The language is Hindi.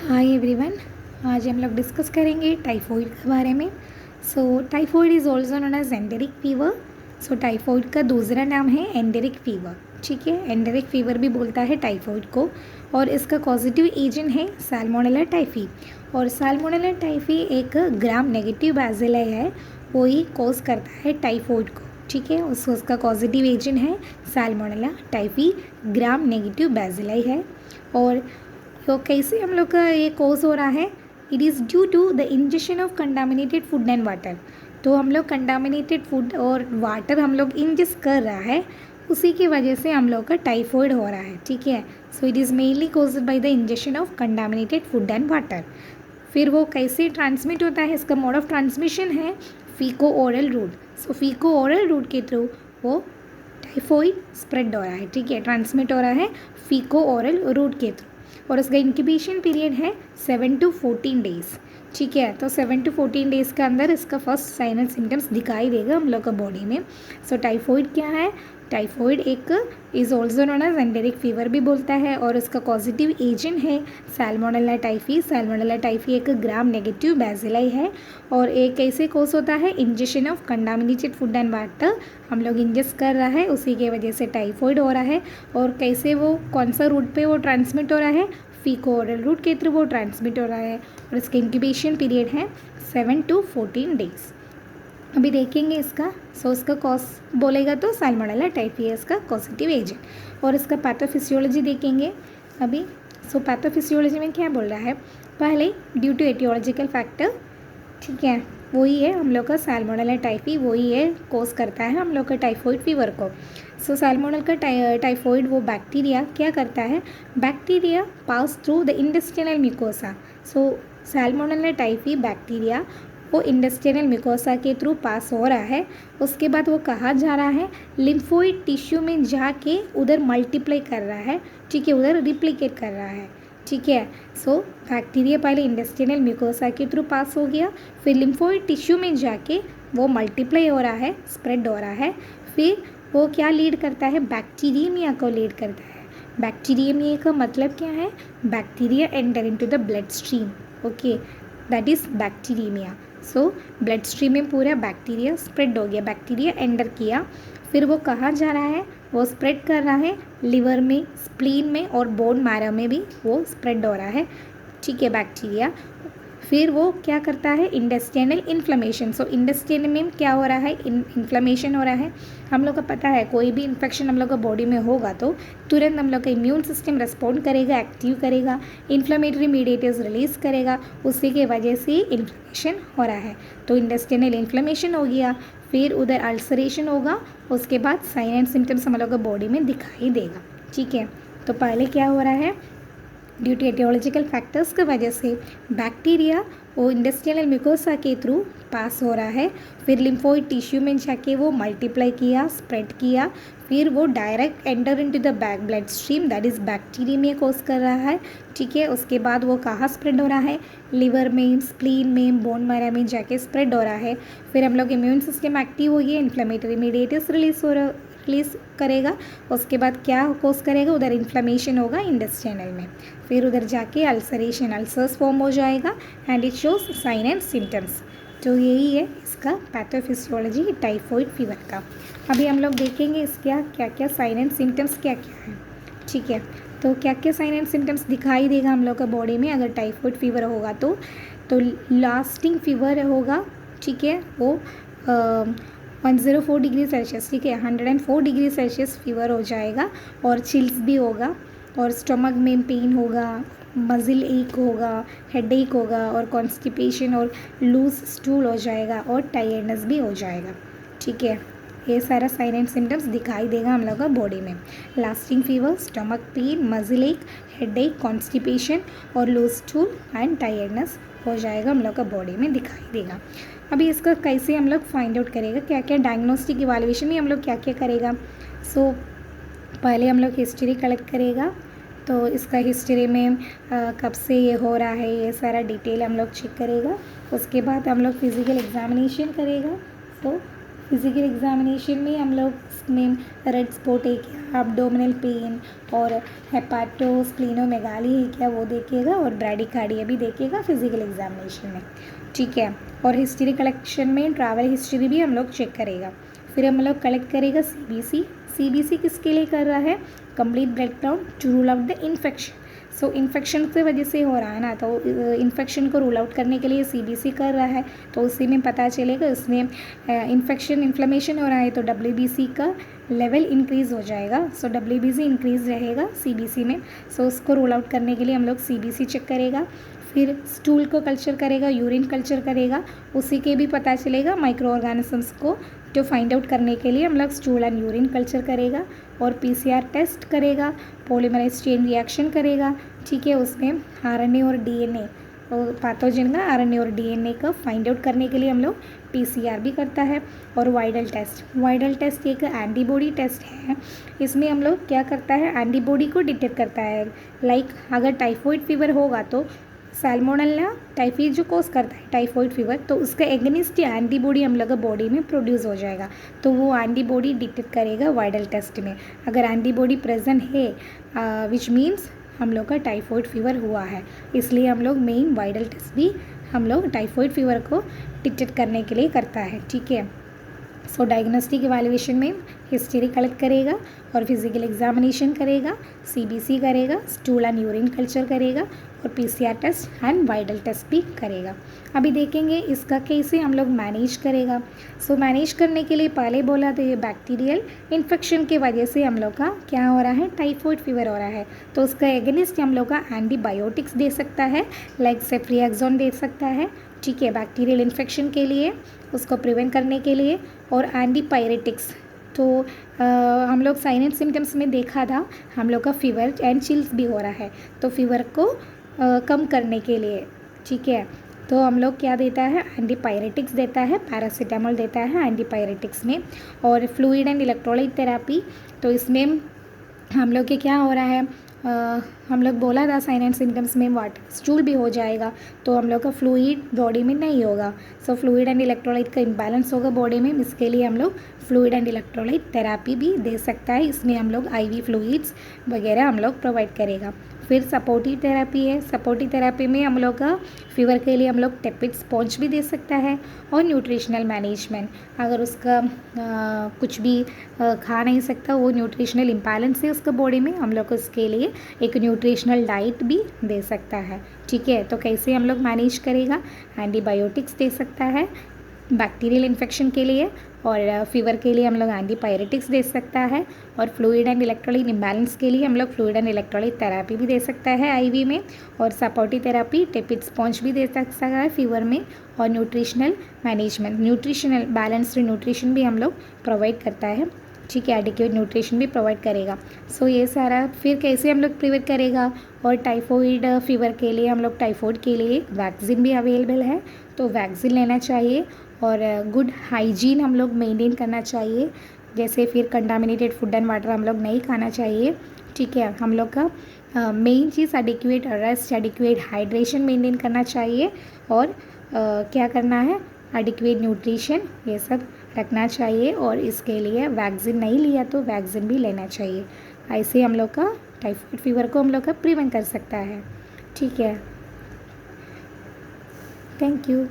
Hi everyone. आज हम लोग डिस्कस करेंगे टाइफॉइड के बारे में। Typhoid is also known as enteric fever. Typhoid का दूसरा नाम है एंटेरिक फीवर। ठीक है, एंटेरिक फीवर भी बोलता है टाइफॉइड को। और इसका पॉजिटिव एजेंट है साल्मोनेला टाइफी। और साल्मोनेला टाइफी एक ग्राम नेगेटिव बैसिलाई है, वो ही कॉज करता है टाइफॉइड को। ठीक है, उसका पॉजिटिव एजेंट है salmonella typhi, gram negative bacilli है। और तो कैसे हम लोग का ये कोर्स हो रहा है? It is due to the injection of contaminated food and water. तो हम लोग कंटामिनेटेड फूड और वाटर हम लोग इंजेस्ट कर रहा है, उसी की वजह से हम लोग का टाइफॉइड हो रहा है। ठीक है, so it is mainly caused by the injection of contaminated food and water. फिर वो कैसे ट्रांसमिट होता है? इसका मोड ऑफ ट्रांसमिशन है फीको ओरल रूट। फीको ओरल रूट के थ्रू वो टाइफॉइड स्प्रेड हो रहा है। ठीक है, ट्रांसमिट हो रहा है फीको ओरल रूट के थ्रू। और उसका इंक्यूबेशन पीरियड है 7 to 14 डेज़। ठीक है, तो 7 to 14 डेज़ के अंदर इसका फर्स्ट साइन एंड सिम्टम्स दिखाई देगा हम लोग का बॉडी में। टाइफॉइड क्या है? टाइफॉइड एक is also known as enteric fever भी बोलता है, और उसका पॉजिटिव एजेंट है साल्मोनेला टाइफी। साल्मोनेला टाइफी एक ग्राम नेगेटिव बैसिलाई है, और एक कैसे कोस होता है? Injection of contaminated food and water हम लोग इंजेस्ट कर रहा है, उसी के वजह से टाइफॉइड हो रहा है। और कैसे वो कौन सा रूट पे वो ट्रांसमिट हो रहा है? फीको ओरल रूट के थ्रू वो ट्रांसमिट हो रहा है, और इसका इंक्यूबेशन पीरियड है 7 to 14 डेज़। अभी देखेंगे इसका। इसका कॉज बोलेगा तो साल्मोनेला टाइफी है इसका पॉजिटिव एजेंट। और इसका पैथोफिजियोलॉजी देखेंगे अभी। पैथोफिजियोलॉजी में क्या बोल रहा है? पहले ड्यू टू एटियोलॉजिकल फैक्टर, ठीक है, वही है हम लोग का साल्मोनेला टाइफी, वही है कोज करता है हम लोग का टाइफॉइड फीवर को। साल्मोनेला का टाइफॉइड वो बैक्टीरिया क्या करता है? Bacteria pass through the intestinal mucosa. Salmonella typhi bacteria वो इंटेस्टाइनल म्यूकोसा के थ्रू पास हो रहा है। उसके बाद वो कहाँ जा रहा है? लिम्फोइड टिश्यू में जाके उधर मल्टीप्लाई कर रहा है। ठीक है, उधर रिप्लिकेट कर रहा है। ठीक है, बैक्टीरिया पहले इंटेस्टाइनल म्यूकोसा के थ्रू पास हो गया, फिर लिम्फोइड टिश्यू में जाके वो मल्टीप्लाई हो रहा है, स्प्रेड हो रहा है। फिर वो क्या लीड करता है? बैक्टीरियमिया को लीड करता है। बैक्टीरियमिया का मतलब क्या है? Bacteria enter into the blood stream. Okay, that is bacteraemia. Blood stream में पूरा बैक्टीरिया स्प्रेड हो गया, बैक्टीरिया एंटर किया। फिर वो कहाँ जा रहा है? वो स्प्रेड कर रहा है लिवर में, स्प्लीन में और बोन मैरो में भी वो स्प्रेड हो रहा है। ठीक है, बैक्टीरिया। फिर वो क्या करता है? Intestinal inflammation. इंटेस्टाइन में क्या हो रहा है? इन्फ्लेमेशन हो रहा है। हम लोग को पता है कोई भी इन्फेक्शन हम लोग का बॉडी में होगा तो तुरंत हम लोग का इम्यून सिस्टम रिस्पॉन्ड करेगा, एक्टिव करेगा, इन्फ्लेमेटरी मीडिएटर्स रिलीज़ करेगा, उसी के वजह से इन्फ्लेमेशन हो रहा है। तो इंटेस्टाइनल इन्फ्लेमेशन हो गया, फिर उधर अल्सरेशन होगा, उसके बाद साइन एंड सिम्टम्स हम लोग का बॉडी में दिखाई देगा। ठीक है, तो पहले क्या हो रहा है? ड्यू टू एटियोलॉजिकल फैक्टर्स की वजह से बैक्टीरिया वो इंटेस्टाइनल म्यूकोसा के थ्रू पास हो रहा है, फिर लिम्फोइड टिश्यू में जाके वो मल्टीप्लाई किया, स्प्रेड किया, फिर वो direct enter into the blood stream, that is bacteraemia cause कर रहा है। ठीक है, उसके बाद वो कहाँ स्प्रेड हो रहा है? लिवर में, स्प्लीन में, बोन मैरो में जाके स्प्रेड हो रहा है। फिर हम लोग इम्यून सिस्टम एक्टिव हो गया, इन्फ्लेमेटरी मीडिएटर्स रिलीज करेगा, उसके बाद क्या कोज करेगा? उधर इन्फ्लेमेशन होगा इंटेस्टाइनल में, फिर उधर जाके अल्सरेशन, अल्सर्स फॉर्म हो जाएगा, and it shows sign and symptoms. तो यही है इसका पैथोफिजियोलॉजी टाइफॉइड फीवर का। अभी हम लोग देखेंगे इसका क्या क्या साइन एंड सिम्टम्स क्या क्या है। ठीक है, तो क्या क्या साइन एंड सिम्टम्स दिखाई देगा हम लोग का बॉडी में अगर टाइफॉइड फीवर होगा तो लास्टिंग फीवर होगा। ठीक है, वो 104 डिग्री सेल्सियस, ठीक है, 104 डिग्री सेल्सियस फीवर हो जाएगा, और चिल्स भी होगा, और स्टमक में पेन होगा, मजिल एक होगा, हेड एक होगा, और कॉन्स्टिपेशन और लूज स्टूल हो जाएगा, और टायर्डनेस भी हो जाएगा। ठीक है, ये सारा साइन एंड सिम्टम्स दिखाई देगा हम लोग का बॉडी में। लास्टिंग फीवर, स्टमक पेन, मजिल एक, हेड एक, कॉन्स्टिपेशन और लूज स्टूल एंड टायर्डनेस हो जाएगा हम लोग का बॉडी में दिखाई देगा। अभी इसका कैसे हम लोग फाइंड आउट करेगा? क्या क्या डायग्नोस्टिक इवैल्यूएशन में हम लोग क्या क्या करेगा? पहले हम लोग हिस्ट्री कलेक्ट करेगा, तो इसका हिस्ट्री में कब से ये हो रहा है ये सारा डिटेल हम लोग चेक करेगा। उसके बाद हम लोग फिज़िकल एग्जामिनेशन करेगा। फिजिकल एग्जामिनेशन में हम लोग इसमें रेड स्पॉट है क्या, abdominal पेन और हेपाटोस्प्लीनोमेगाली है क्या वो देखिएगा, और ब्रैडिकार्डिया भी देखिएगा फिजिकल एग्जामिनेशन में, ठीक है। और हिस्ट्री कलेक्शन में ट्रैवल हिस्ट्री भी हम लोग चेक करेगा। फिर हम लोग कलेक्ट करेगा सीबीसी किसके लिए कर रहा है, complete blood count to rule out the infection. So infection की वजह से हो रहा है ना, तो इन्फेक्शन को रूल आउट करने के लिए सीबीसी कर रहा है, तो उसी में पता चलेगा उसमें इन्फेक्शन इन्फ्लेमेशन हो रहा है तो डब्ल्यूबीसी का लेवल इंक्रीज़ हो जाएगा। सो डब्ल्यूबीसी इंक्रीज़ रहेगा सीबीसी में। सो उसको रूल आउट करने के लिए हम लोग सीबीसी चेक करेगा। फिर स्टूल को कल्चर करेगा, यूरिन कल्चर करेगा, उसी के भी पता चलेगा माइक्रो ऑर्गेनिजम्स को जो फाइंड आउट करने के लिए हम लोग स्टूल एंड यूरिन कल्चर करेगा। और पीसीआर टेस्ट करेगा, पॉलीमरेज चेन रिएक्शन करेगा, ठीक है। उसमें आरएनए और डीएनए और पैथोजन का आरएनए और डीएनए का फाइंड आउट करने के लिए हम लोग पीसीआर भी करता है। और वाइडल टेस्ट एक एंटीबॉडी टेस्ट है। इसमें हम लोग क्या करता है, एंटीबॉडी को डिटेक्ट करता है। लाइक अगर टाइफॉइड फीवर होगा तो सैल्मोनेला टाइफी जो कोस करता है टाइफॉइड फीवर, तो उसका एगेनिस्ट एंटीबॉडी हम लोग का बॉडी में प्रोड्यूस हो जाएगा, तो वो एंटीबॉडी डिटेक्ट करेगा वाइडल टेस्ट में। अगर एंटीबॉडी प्रेजेंट है विच मीन्स हम लोग का टाइफॉइड फीवर हुआ है, इसलिए हम लोग मेन वाइडल टेस्ट भी हम लोग टाइफॉइड फीवर को डिटेक्ट करने के लिए करता है, ठीक है। सो डायग्नोस्टिक इवैल्यूएशन में हिस्ट्री कलेक्ट करेगा और फिजिकल एग्जामिनेशन करेगा, सीबीसी करेगा, स्टूल एंड यूरिन कल्चर करेगा और PCR test and Widal test भी करेगा। अभी देखेंगे इसका कैसे हम लोग मैनेज करेगा। सो मैनेज करने के लिए पहले बोला तो ये बैक्टीरियल इन्फेक्शन की वजह से हम लोग का क्या हो रहा है, टाइफॉइड फीवर हो रहा है, तो उसका एगेनिस्ट हम लोग का एंटीबायोटिक्स दे सकता है, लाइक सेफ्रियाक्सोन दे सकता है, ठीक है, बैक्टीरियल इन्फेक्शन के लिए उसको प्रिवेंट करने के लिए। और एंटीपायरेटिक्स तो हम लोग साइन एंड सिम्टम्स में देखा था हम लोग का फीवर एंड चिल्स भी हो रहा है, तो फीवर को कम करने के लिए, ठीक है, तो हम लोग क्या देता है, एंटीपायरेटिक्स देता है, पैरासीटामोल देता है एंटीपायरेटिक्स में। और फ्लूइड एंड इलेक्ट्रोलाइट थेरेपी, तो इसमें हम लोग के क्या हो रहा है, हम लोग बोला था साइन एंड सिम्टम्स में वाटर स्टूल भी हो जाएगा, तो हम लोग का फ्लूइड बॉडी में नहीं होगा। सो फ्लूइड एंड इलेक्ट्रोलाइट का इम्बैलेंस होगा बॉडी में, इसके लिए हम लोग फ्लूइड एंड इलेक्ट्रोलाइट थेरेपी भी दे सकता है। इसमें हम लोग आईवी फ्लूइड्स वगैरह हम लोग प्रोवाइड करेगा। फिर सपोर्टिव थेरेपी है, सपोर्टिव थेरेपी में हम लोग का फीवर के लिए हम लोग टेपिड स्पॉन्ज भी दे सकता है। और न्यूट्रिशनल मैनेजमेंट, अगर उसका कुछ भी खा नहीं सकता, वो न्यूट्रिशनल इम्बैलेंस है उसका बॉडी में, हम लोग उसके लिए एक न्यूट्रिशनल डाइट भी दे सकता है, ठीक है। तो कैसे हम लोग मैनेज करेगा, एंटीबायोटिक्स दे सकता है बैक्टीरियल इन्फेक्शन के लिए, और फीवर के लिए हम लोग एंटीपायरेटिक्स दे सकता है, और फ्लूइड एंड इलेक्ट्रोलाइट इम्बैलेंस के लिए हम लोग फ्लूइड एंड इलेक्ट्रोलाइट थेरेपी भी दे सकता है आईवी में, और सपोर्टिव थेरेपी टेपिड स्पॉन्ज भी दे सकता है फीवर में। और nutritional management, nutritional balanced nutrition भी हम लोग प्रोवाइड करता है, ठीक है, एडिक्वेट न्यूट्रिशन भी प्रोवाइड करेगा। सो ये सारा फिर कैसे हम लोग प्रिवेंट करेगा। और टाइफॉइड फीवर के लिए हम लोग टाइफॉइड के लिए वैक्सीन भी अवेलेबल है, तो वैक्सीन लेना चाहिए। और गुड हाइजीन हम लोग मेंटेन करना चाहिए, जैसे फिर कंटामिनेटेड फूड एंड वाटर हम लोग नहीं खाना चाहिए, ठीक है। हम लोग का मेन चीज़ adequate rest, adequate hydration maintain करना चाहिए, और क्या करना है, एडिक्वेट न्यूट्रिशन ये सब रखना चाहिए। और इसके लिए वैक्सीन नहीं लिया तो वैक्सीन भी लेना चाहिए। ऐसे हम लोग का टाइफॉइड फीवर को हम लोग का प्रिवेंट कर सकता है, ठीक है। Thank you.